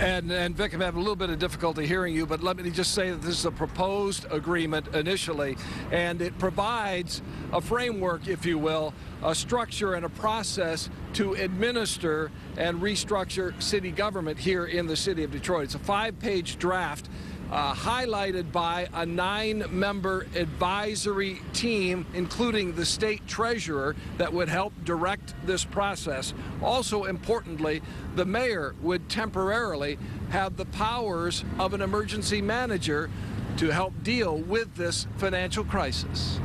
And Vic, I'm having a little bit of difficulty hearing you, but let me just say that this is a proposed agreement initially, and it provides a framework, if you will, a structure and a process to administer and restructure city government here in the city of Detroit. It's a 5-page draft highlighted by a 9-member advisory team, including the state treasurer, that would help direct this process. Also, importantly, the mayor would temporarily have the powers of an emergency manager to help deal with this financial crisis.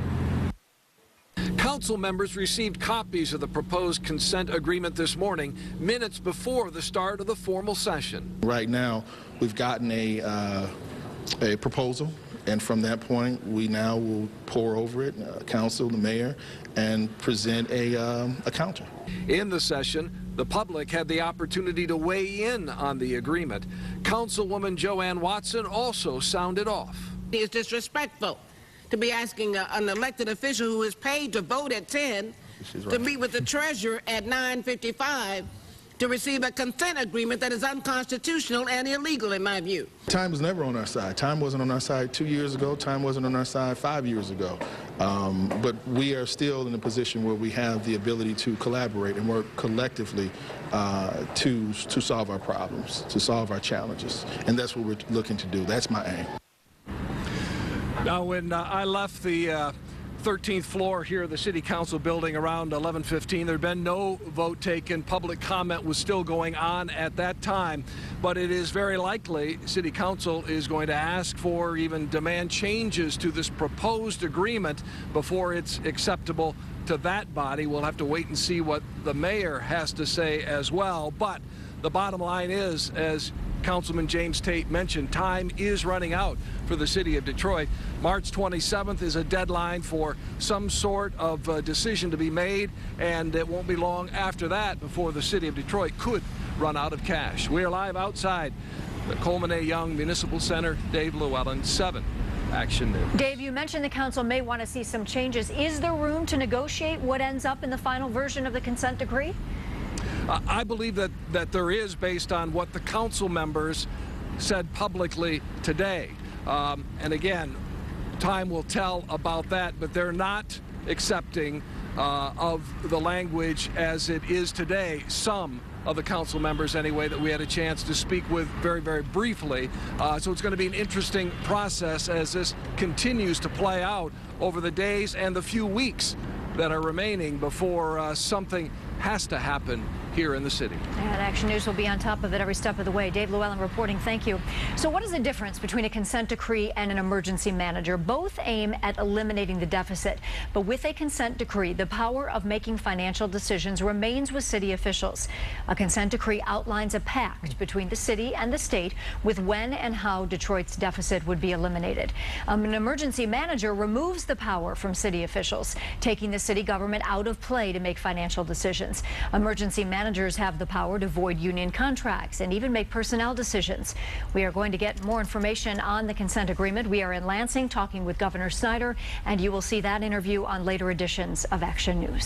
Council members received copies of the proposed consent agreement this morning, minutes before the start of the formal session. Right now, we've gotten a proposal, and from that point, we now will pour over it, council, the mayor, and present a counter. In the session, the public had the opportunity to weigh in on the agreement. Councilwoman Joanne Watson also sounded off. It's disrespectful to be asking an elected official who is paid to vote at 10 to meet with the treasurer at 9:55 to receive a consent agreement that is unconstitutional and illegal, in my view. Time was never on our side. Time wasn't on our side 2 years ago. Time wasn't on our side 5 years ago. But we are still in a position where we have the ability to collaborate and work collectively to solve our problems, to solve our challenges. And that's what we're looking to do. That's my aim. Now, when I left the 13th floor here of the City Council building around 11:15, there had been no vote taken. Public comment was still going on at that time, but it is very likely City Council is going to ask for, even demand changes to this proposed agreement before it's acceptable to that body. We'll have to wait and see what the mayor has to say as well. But the bottom line is, as Councilman James Tate mentioned, time is running out for the city of Detroit. March 27th is a deadline for some sort of decision to be made, and it won't be long after that before the city of Detroit could run out of cash. We are live outside the Coleman A. Young Municipal Center. Dave Llewellyn, 7 Action News. Dave, you mentioned the council may want to see some changes. Is there room to negotiate what ends up in the final version of the consent decree? I believe that there is, based on what the council members said publicly today. And again, time will tell about that, but they're not accepting of the language as it is today. Some of the council members, anyway, that we had a chance to speak with very, very briefly. So it's going to be an interesting process as this continues to play out over the days and the few weeks that are remaining before something has to happen here in the city. And Action News will be on top of it every step of the way. Dave Llewellyn reporting. Thank you. So what is the difference between a consent decree and an emergency manager? Both aim at eliminating the deficit. But with a consent decree, the power of making financial decisions remains with city officials. A consent decree outlines a pact between the city and the state with when and how Detroit's deficit would be eliminated. An emergency manager removes the power from city officials, taking the city government out of play to make financial decisions. Emergency managers have the power to void union contracts and even make personnel decisions. We are going to get more information on the consent agreement. We are in Lansing talking with Governor Snyder, and you will see that interview on later editions of Action News.